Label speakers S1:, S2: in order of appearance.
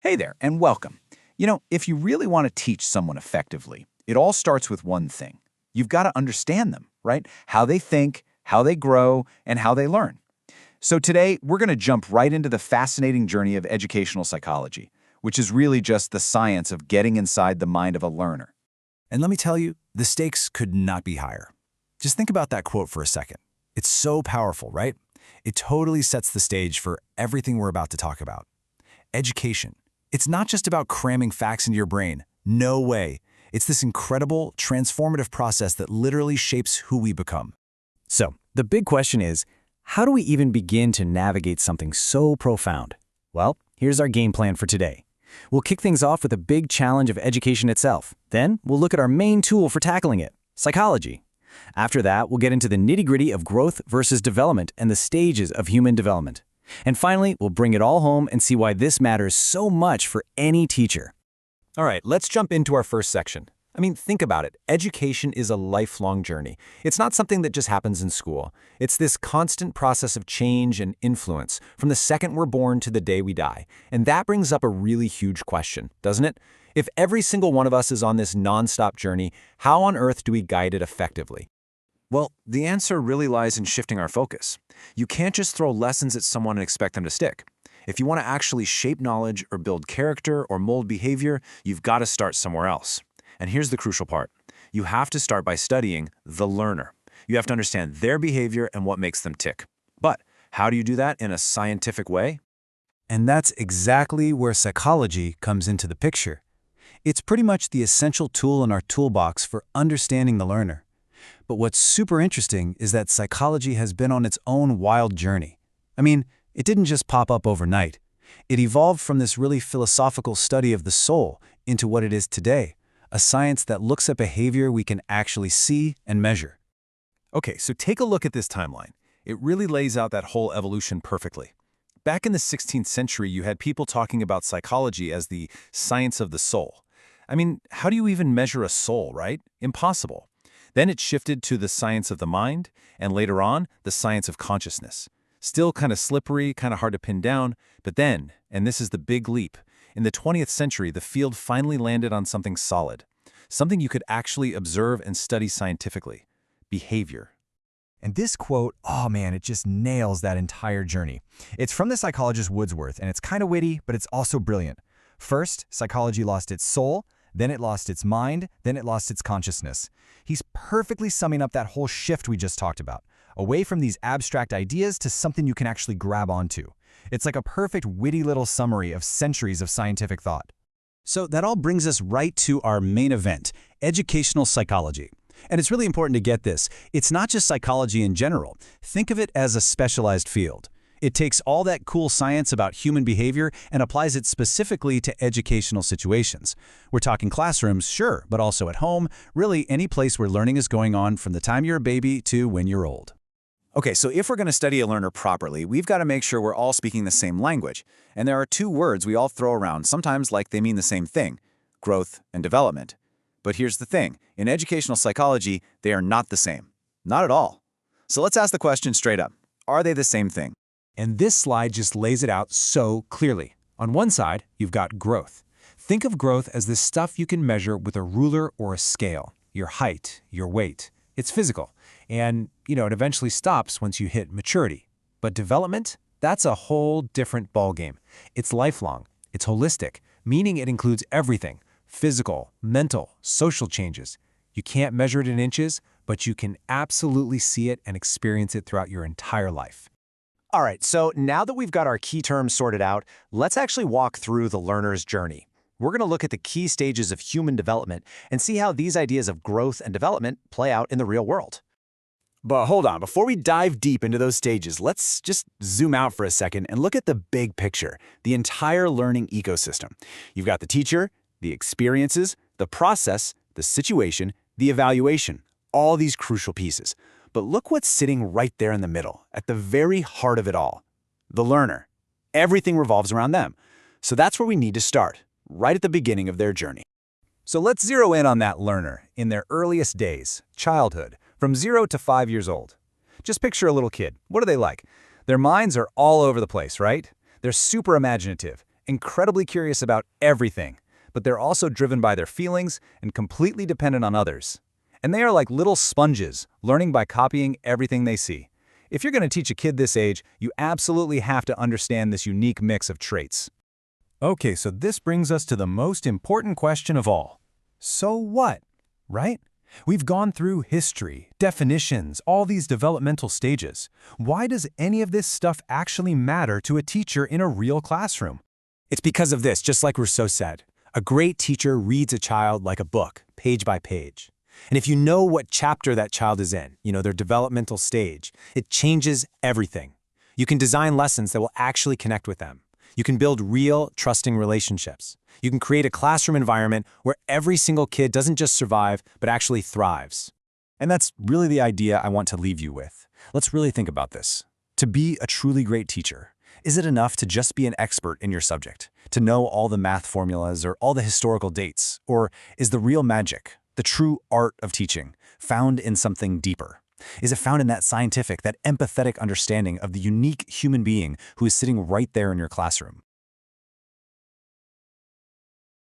S1: Hey there, and welcome. If you really want to teach someone effectively, it all starts with one thing. You've got to understand them, right? How they think, how they grow, and how they learn. So today, we're going to jump right into the fascinating journey of educational psychology, which is really just the science of getting inside the mind of a learner.
S2: And let me tell you, the stakes could not be higher. Just think about that quote for a second. It's so powerful, right? It totally sets the stage for everything we're about to talk about. Education. It's not just about cramming facts into your brain. No way. It's this incredible, transformative process that literally shapes who we become. So, the big question is, how do we even begin to navigate something so profound? Well, here's our game plan for today. We'll kick things off with a big challenge of education itself. Then, we'll look at our main tool for tackling it, psychology. After that, we'll get into the nitty-gritty of growth versus development and the stages of human development. And finally, we'll bring it all home and see why this matters so much for any teacher.
S3: All right, let's jump into our first section. Think about it. Education is a lifelong journey. It's not something that just happens in school. It's this constant process of change and influence from the second we're born to the day we die. And that brings up a really huge question, doesn't it? If every single one of us is on this nonstop journey, how on earth do we guide it effectively?
S1: Well, the answer really lies in shifting our focus. You can't just throw lessons at someone and expect them to stick. If you want to actually shape knowledge or build character or mold behavior, you've got to start somewhere else. And here's the crucial part. You have to start by studying the learner. You have to understand their behavior and what makes them tick. But how do you do that in a scientific way?
S2: And that's exactly where psychology comes into the picture. It's pretty much the essential tool in our toolbox for understanding the learner. But what's super interesting is that psychology has been on its own wild journey. It didn't just pop up overnight. It evolved from this really philosophical study of the soul into what it is today, a science that looks at behavior we can actually see and measure.
S3: Okay, so take a look at this timeline. It really lays out that whole evolution perfectly. Back in the 16th century, you had people talking about psychology as the science of the soul. How do you even measure a soul, right? Impossible. Then it shifted to the science of the mind, and later on, the science of consciousness. Still kind of slippery, kind of hard to pin down, but then, and this is the big leap, in the 20th century, the field finally landed on something solid, something you could actually observe and study scientifically: behavior.
S4: And this quote, it just nails that entire journey. It's from the psychologist Wordsworth, and it's kind of witty, but it's also brilliant. First, psychology lost its soul, then it lost its mind, then it lost its consciousness. He's perfectly summing up that whole shift we just talked about, away from these abstract ideas to something you can actually grab onto. It's like a perfect witty little summary of centuries of scientific thought.
S2: So that all brings us right to our main event, educational psychology. And it's really important to get this. It's not just psychology in general. Think of it as a specialized field. It takes all that cool science about human behavior and applies it specifically to educational situations. We're talking classrooms, sure, but also at home, really any place where learning is going on from the time you're a baby to when you're old.
S1: Okay, so if we're going to study a learner properly, we've got to make sure we're all speaking the same language. And there are two words we all throw around, sometimes like they mean the same thing: growth and development. But here's the thing. In educational psychology, they are not the same. Not at all. So let's ask the question straight up. Are they the same thing?
S3: And this slide just lays it out so clearly. On one side, you've got growth. Think of growth as the stuff you can measure with a ruler or a scale. Your height, your weight. It's physical. And, it eventually stops once you hit maturity. But development? That's a whole different ballgame. It's lifelong. It's holistic, meaning it includes everything: physical, mental, social changes. You can't measure it in inches, but you can absolutely see it and experience it throughout your entire life.
S5: All right, so now that we've got our key terms sorted out, let's actually walk through the learner's journey. We're going to look at the key stages of human development and see how these ideas of growth and development play out in the real world.
S2: But hold on, before we dive deep into those stages, let's just zoom out for a second and look at the big picture, the entire learning ecosystem. You've got the teacher, the experiences, the process, the situation, the evaluation, all these crucial pieces. But look what's sitting right there in the middle, at the very heart of it all: the learner. Everything revolves around them. So that's where we need to start, right at the beginning of their journey.
S4: So let's zero in on that learner in their earliest days, childhood, from 0 to 5 years old. Just picture a little kid. What are they like? Their minds are all over the place, right? They're super imaginative,
S2: incredibly curious about everything, but they're also driven by their feelings and completely dependent on others. And they are like little sponges, learning by copying everything they see. If you're going to teach a kid this age, you absolutely have to understand this unique mix of traits.
S3: Okay, so this brings us to the most important question of all. So what, right? We've gone through history, definitions, all these developmental stages. Why does any of this stuff actually matter to a teacher in a real classroom?
S2: It's because of this, just like Rousseau said. A great teacher reads a child like a book, page by page. And if you know what chapter that child is in, their developmental stage, it changes everything. You can design lessons that will actually connect with them. You can build real, trusting relationships. You can create a classroom environment where every single kid doesn't just survive, but actually thrives.
S1: And that's really the idea I want to leave you with. Let's really think about this. To be a truly great teacher, is it enough to just be an expert in your subject, to know all the math formulas or all the historical dates? Or is the real magic, the true art of teaching, found in something deeper? Is it found in that scientific, that empathetic understanding of the unique human being who is sitting right there in your classroom?